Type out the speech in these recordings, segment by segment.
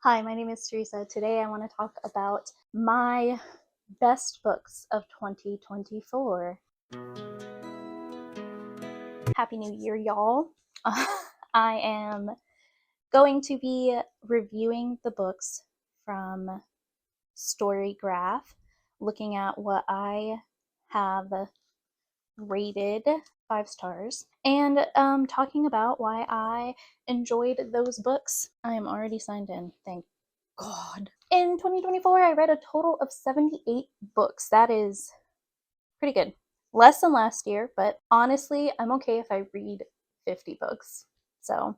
Hi, my name is Teresa. Today I want to talk about my best books of 2024. Happy New Year, y'all. I am going to be reviewing the books from Storygraph, looking at what I have rated 5 stars, and talking about why I enjoyed those books. I am already signed in, thank God. In 2024, I read a total of 78 books. That is pretty good. Less than last year, but honestly, I'm okay if I read 50 books. So,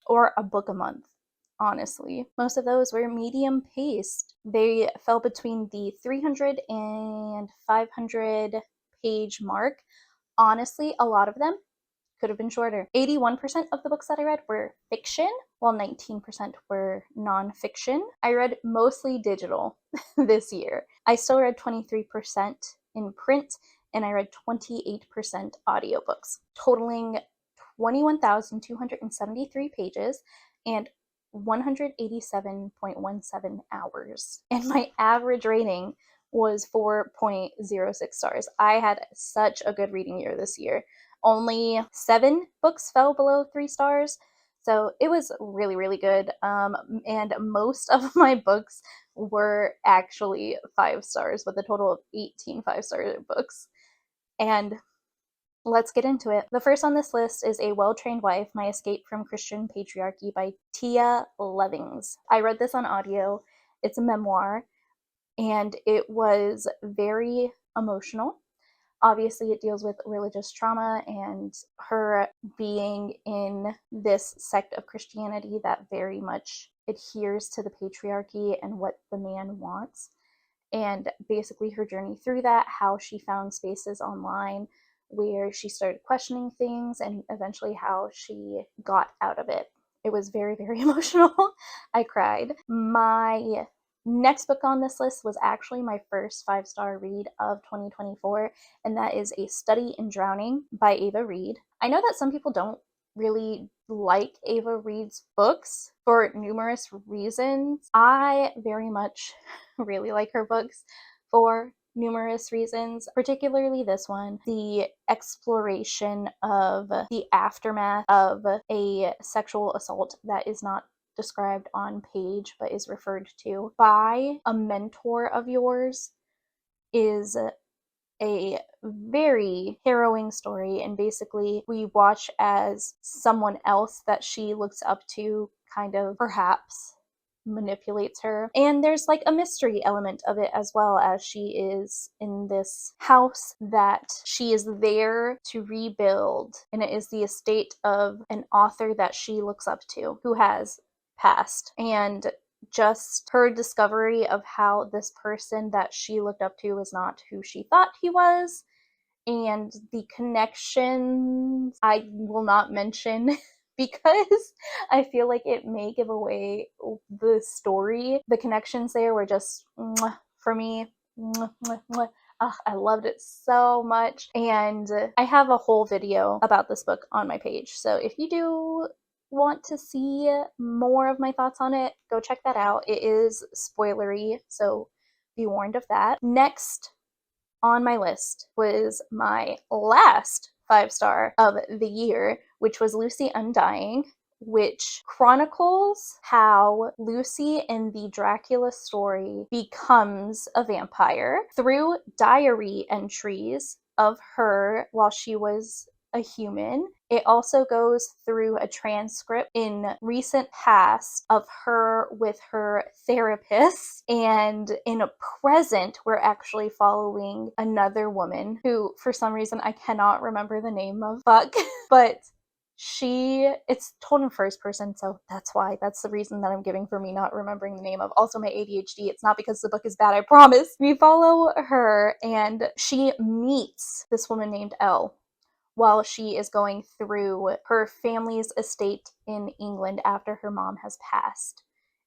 or a book a month, honestly. Most of those were medium paced. They fell between the 300 and 500 page mark. Honestly, a lot of them could have been shorter. 81% of the books that I read were fiction, while 19% were nonfiction. I read mostly digital this year. I still read 23% in print, and I read 28% audiobooks, totaling 21,273 pages and 187.17 hours. And my average rating was 4.06 stars. I had such a good reading year this year. Only 7 books fell below 3 stars, so it was really, really good. And most of my books were actually 5 stars, with a total of 18 5-star books. And let's get into it. The first on this list is A Well-Trained Wife, My Escape from Christian Patriarchy by Tia Levings. I read this on audio. It's a memoir, and it was very emotional. Obviously, it deals with religious trauma and her being in this sect of Christianity that very much adheres to the patriarchy and what the man wants. And basically, her journey through that, how she found spaces online where she started questioning things, and eventually how she got out of it. It was very, very emotional. I cried. My next book on this list was actually my first 5-star read of 2024, and that is A Study in Drowning by Ava Reid. I know that some people don't really like Ava Reid's books for numerous reasons. I very much really like her books for numerous reasons, particularly this one, the exploration of the aftermath of a sexual assault that is not described on page but is referred to by a mentor of yours is a very harrowing story, and basically we watch as someone else that she looks up to kind of perhaps manipulates her. And there's like a mystery element of it, as well, as she is in this house that she is there to rebuild, and it is the estate of an author that she looks up to who has passed. And just her discovery of how this person that she looked up to was not who she thought he was, and the connections I will not mention because I feel like it may give away the story. The connections there were just for me. I loved it so much, and I have a whole video about this book on my page, so if you do want to see more of my thoughts on it, go check that out. It is spoilery, so be warned of that. Next on my list was my last 5-star of the year, which was Lucy Undying, which chronicles how Lucy in the Dracula story becomes a vampire through diary entries of her while she was a human. It also goes through a transcript in recent past of her with her therapist, and in a present we're actually following another woman who for some reason I cannot remember the name of, but it's told in first person, so that's the reason that I'm giving for me not remembering the name of. Also, my ADHD, it's not because the book is bad, I promise. We follow her, and she meets this woman named Elle while she is going through her family's estate in England after her mom has passed.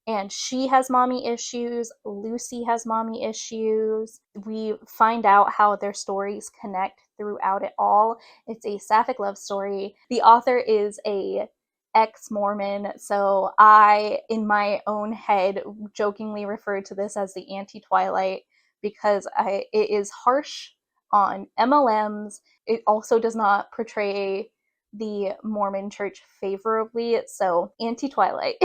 And she has mommy issues, Lucy has mommy issues. We find out how their stories connect throughout it all. It's a sapphic love story. The author is a ex-Mormon, so I, in my own head, jokingly refer to this as the anti-Twilight because it is harsh on MLMs. It also does not portray the Mormon church favorably, so anti-Twilight.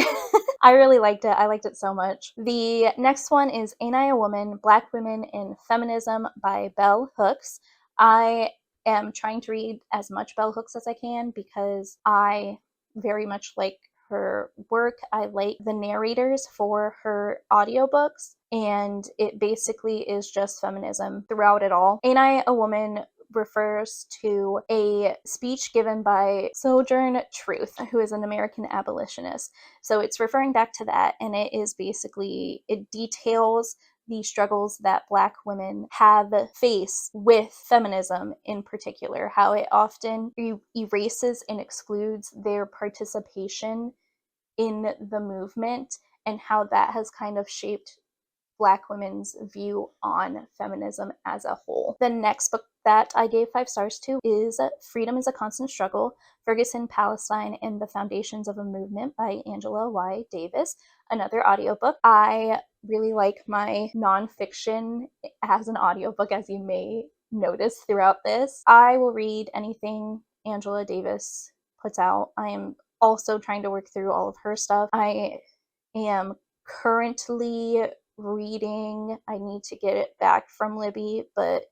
I really liked it. I liked it so much. The next one is Ain't I a Woman? Black Women in Feminism by Bell Hooks. I am trying to read as much Bell Hooks as I can because I very much like her work. I like the narrators for her audiobooks, and it basically is just feminism throughout it all. Ain't I a Woman refers to a speech given by Sojourner Truth, who is an American abolitionist. So it's referring back to that, and it is basically, it details the struggles that Black women have faced with feminism in particular, how it often erases and excludes their participation in the movement, and how that has kind of shaped Black women's view on feminism as a whole. The next book that I gave 5 stars to is Freedom is a Constant Struggle, Ferguson, Palestine, and the Foundations of a Movement by Angela Y. Davis, another audiobook. I really like my nonfiction as an audiobook, as you may notice throughout this. I will read anything Angela Davis puts out. I am also trying to work through all of her stuff. I am currently reading, I need to get it back from Libby, but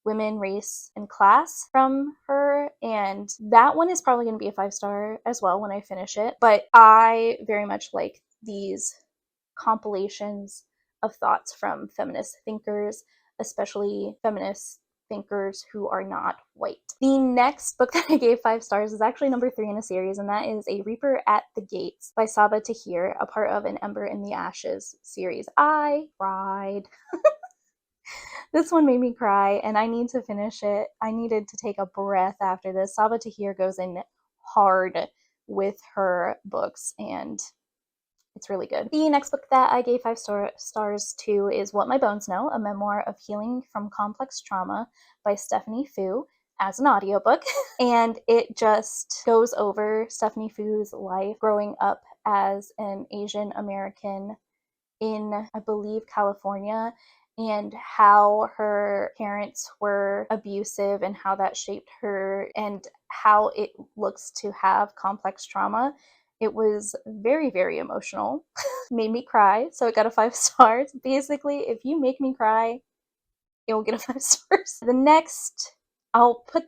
Women, Race, and Class from her, and that one is probably going to be a 5-star as well when I finish it. But I very much like these compilations of thoughts from feminist thinkers, especially feminist thinkers who are not white. The next book that I gave 5 stars is actually number 3 in a series, and that is A Reaper at the Gates by Saba Tahir, a part of an Ember in the Ashes series. I cried. This one made me cry, and I need to finish it. I needed to take a breath after this. Saba Tahir goes in hard with her books, and it's really good. The next book that I gave 5 stars to is What My Bones Know, a memoir of healing from complex trauma by Stephanie Fu as an audiobook. And it just goes over Stephanie Fu's life growing up as an Asian American in, I believe, California, and how her parents were abusive and how that shaped her and how it looks to have complex trauma. It was very, very emotional. Made me cry, so it got a 5 stars. Basically, if you make me cry, it will get a 5 stars. The next, I'll put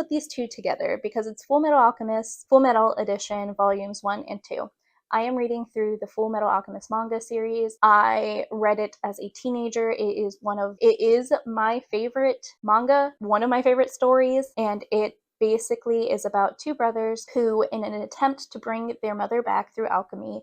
these two together because it's Full Metal Alchemist, Full Metal Edition, volumes 1 and 2. I am reading through the Full Metal Alchemist manga series. I read it as a teenager. It is my favorite manga, one of my favorite stories, and it basically is about 2 brothers who, in an attempt to bring their mother back through alchemy,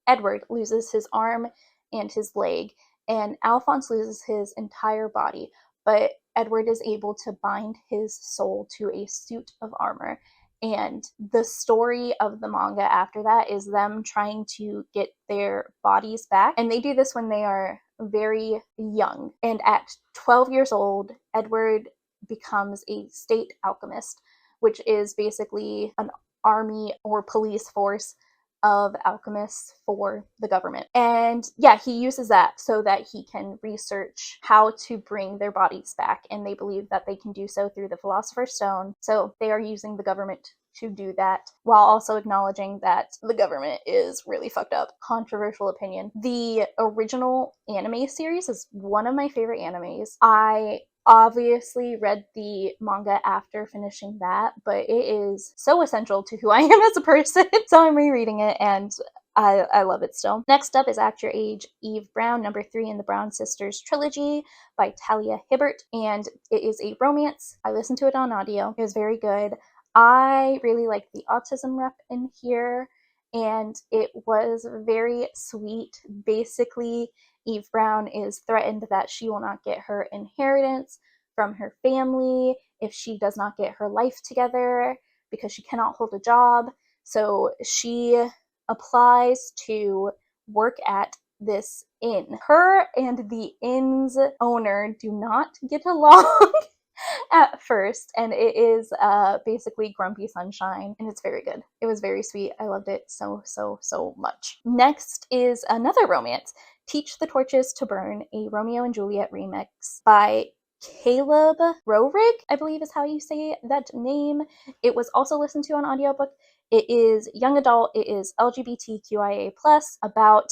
Edward loses his arm and his leg, and Alphonse loses his entire body, but Edward is able to bind his soul to a suit of armor. And the story of the manga after that is them trying to get their bodies back. And they do this when they are very young. And at 12 years old, Edward becomes a state alchemist, which is basically an army or police force of alchemists for the government. And yeah, he uses that so that he can research how to bring their bodies back, and they believe that they can do so through the Philosopher's Stone. So they are using the government to do that while also acknowledging that the government is really fucked up. Controversial opinion. The original anime series is one of my favorite animes. I obviously read the manga after finishing that, but it is so essential to who I am as a person. So I'm rereading it, and I love it still. Next up is Act Your Age, Eve Brown, number 3 in the Brown Sisters trilogy by Talia Hibbert, and it is a romance. I listened to it on audio. It was very good. I really like the autism rep in here, and it was very sweet. Basically, Eve Brown is threatened that she will not get her inheritance from her family if she does not get her life together because she cannot hold a job. So she applies to work at this inn. Her and the inn's owner do not get along. at first, and it is basically Grumpy Sunshine, and it's very good. It was very sweet. I loved it so, so, so much. Next is another romance, Teach the Torches to Burn, a Romeo and Juliet remix by Caleb Rohrig, I believe is how you say that name. It was also listened to on audiobook. It is young adult, it is LGBTQIA+, about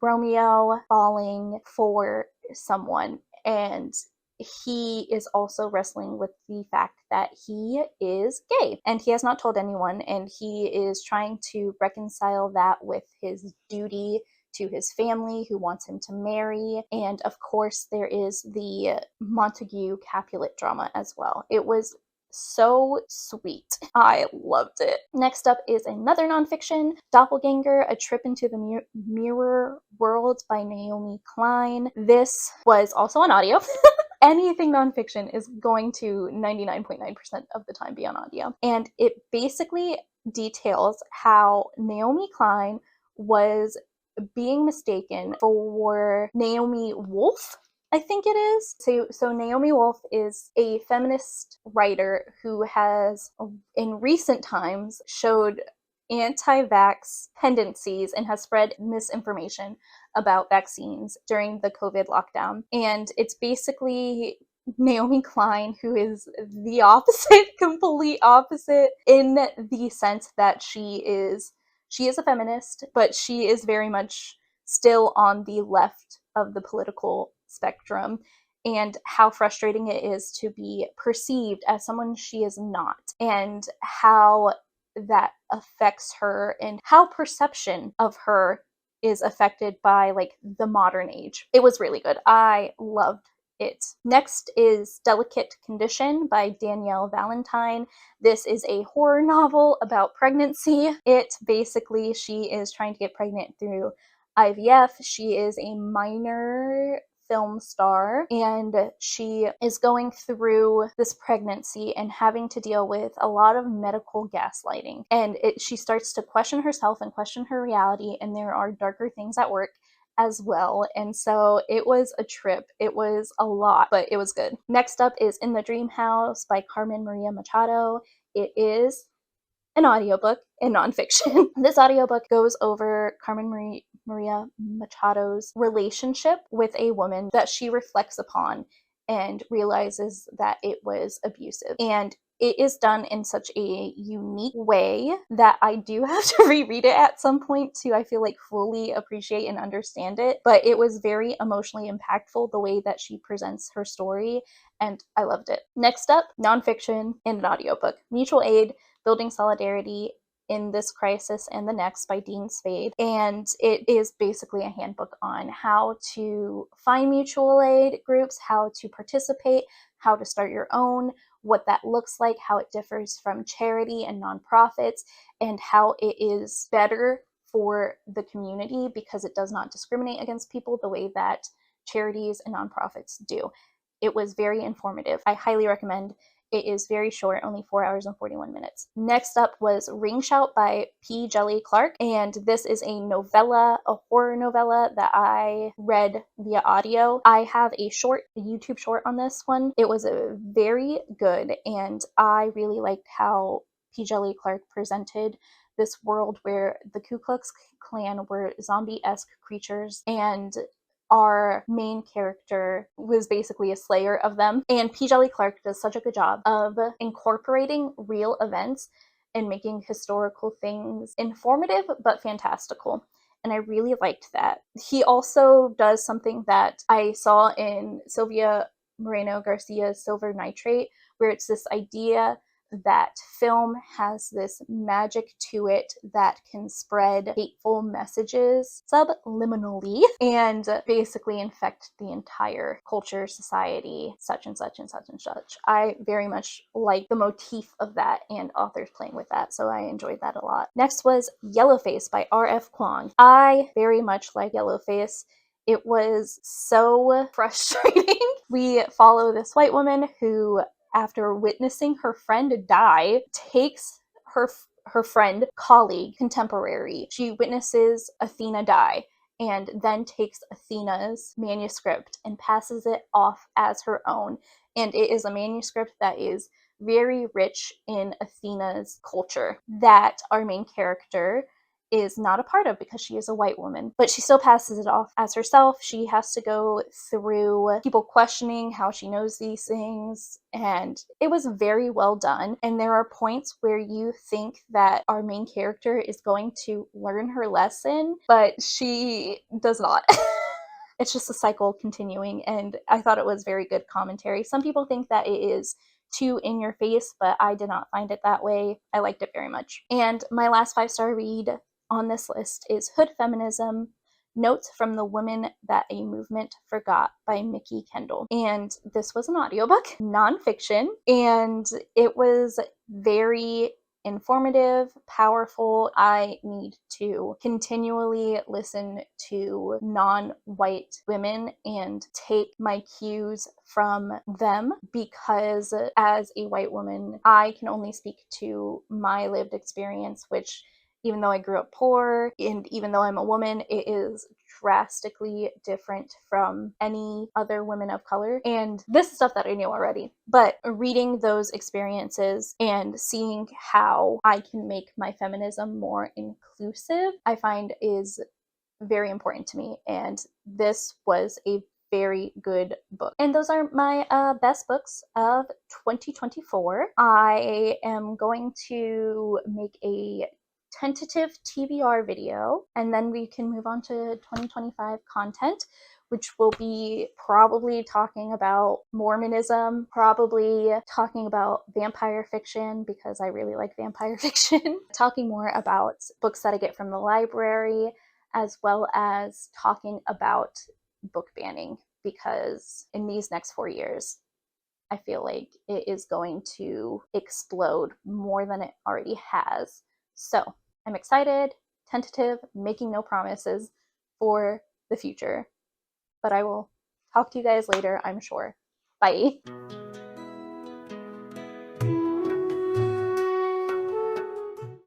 Romeo falling for someone, and he is also wrestling with the fact that he is gay and he has not told anyone, and he is trying to reconcile that with his duty to his family who wants him to marry. And of course, there is the Montague Capulet drama as well. It was so sweet. I loved it. Next up is another nonfiction, Doppelganger, A Trip into the Mirror World by Naomi Klein. This was also on audio. Anything nonfiction is going to 99.9% of the time be on audio. And it basically details how Naomi Klein was being mistaken for Naomi Wolf, I think it is. So Naomi Wolf is a feminist writer who has, in recent times, showed anti-vax tendencies and has spread misinformation about vaccines during the COVID lockdown. And it's basically Naomi Klein, who is the opposite, complete opposite, in the sense that she is a feminist, but she is very much still on the left of the political spectrum, and how frustrating it is to be perceived as someone she is not, and how that affects her, and how perception of her is affected by like the modern age. It was really good. I loved it. Next is Delicate Condition by Danielle Valentine. This is a horror novel about pregnancy. It basically, she is trying to get pregnant through IVF. She is a minor film star, and she is going through this pregnancy and having to deal with a lot of medical gaslighting. And she starts to question herself and question her reality, and there are darker things at work as well. And so it was a trip. It was a lot, but it was good. Next up is In the Dream House by Carmen Maria Machado. It is an audiobook in nonfiction. This audiobook goes over Carmen Maria Machado's relationship with a woman that she reflects upon and realizes that it was abusive. And it is done in such a unique way that I do have to reread it at some point to, I feel like, fully appreciate and understand it. But it was very emotionally impactful the way that she presents her story, and I loved it. Next up, nonfiction and an audiobook, Mutual Aid, Building Solidarity in This Crisis and the Next by Dean Spade. And it is basically a handbook on how to find mutual aid groups, how to participate, how to start your own, what that looks like, how it differs from charity and nonprofits, and how it is better for the community because it does not discriminate against people the way that charities and nonprofits do. It was very informative. I highly recommend. It is very short, only 4 hours and 41 minutes. Next up was Ring Shout by P. Djeli Clark, and this is a novella, a horror novella that I read via audio. I have a YouTube short on this one. It was very good, and I really liked how P. Djeli Clark presented this world where the Ku Klux Klan were zombie-esque creatures, and our main character was basically a slayer of them. And P. Djeli Clark does such a good job of incorporating real events and making historical things informative but fantastical. And I really liked that. He also does something that I saw in Sylvia Moreno Garcia's Silver Nitrate, where it's this idea that film has this magic to it that can spread hateful messages subliminally and basically infect the entire culture, society, such and such and such and such. I very much like the motif of that and authors playing with that, so I enjoyed that a lot. Next was Yellowface by R.F. Kuang. I very much like Yellowface. It was so frustrating. We follow this white woman who, after witnessing her friend die, takes her friend, colleague, contemporary. She witnesses Athena die, and then takes Athena's manuscript and passes it off as her own. And it is a manuscript that is very rich in Athena's culture that our main character is not a part of because she is a white woman, but she still passes it off as herself. She has to go through people questioning how she knows these things, and it was very well done. And there are points where you think that our main character is going to learn her lesson, but she does not. It's just a cycle continuing, and I thought it was very good commentary. Some people think that it is too in your face, but I did not find it that way. I liked it very much. And my last 5-star read on this list is Hood Feminism, Notes from the Women That a Movement Forgot by Mikki Kendall. And this was an audiobook, nonfiction, and it was very informative, powerful. I need to continually listen to non-white women and take my cues from them, because as a white woman, I can only speak to my lived experience, which, even though I grew up poor and even though I'm a woman, it is drastically different from any other women of color. And this is stuff that I knew already, but reading those experiences and seeing how I can make my feminism more inclusive, I find is very important to me. And this was a very good book. And those are my best books of 2024. I am going to make a tentative TBR video, and then we can move on to 2025 content, which will be probably talking about Mormonism, probably talking about vampire fiction, because I really like vampire fiction, talking more about books that I get from the library, as well as talking about book banning, because in these next 4 years, I feel like it is going to explode more than it already has. So I'm excited, tentative, making no promises for the future, but I will talk to you guys later, I'm sure. Bye.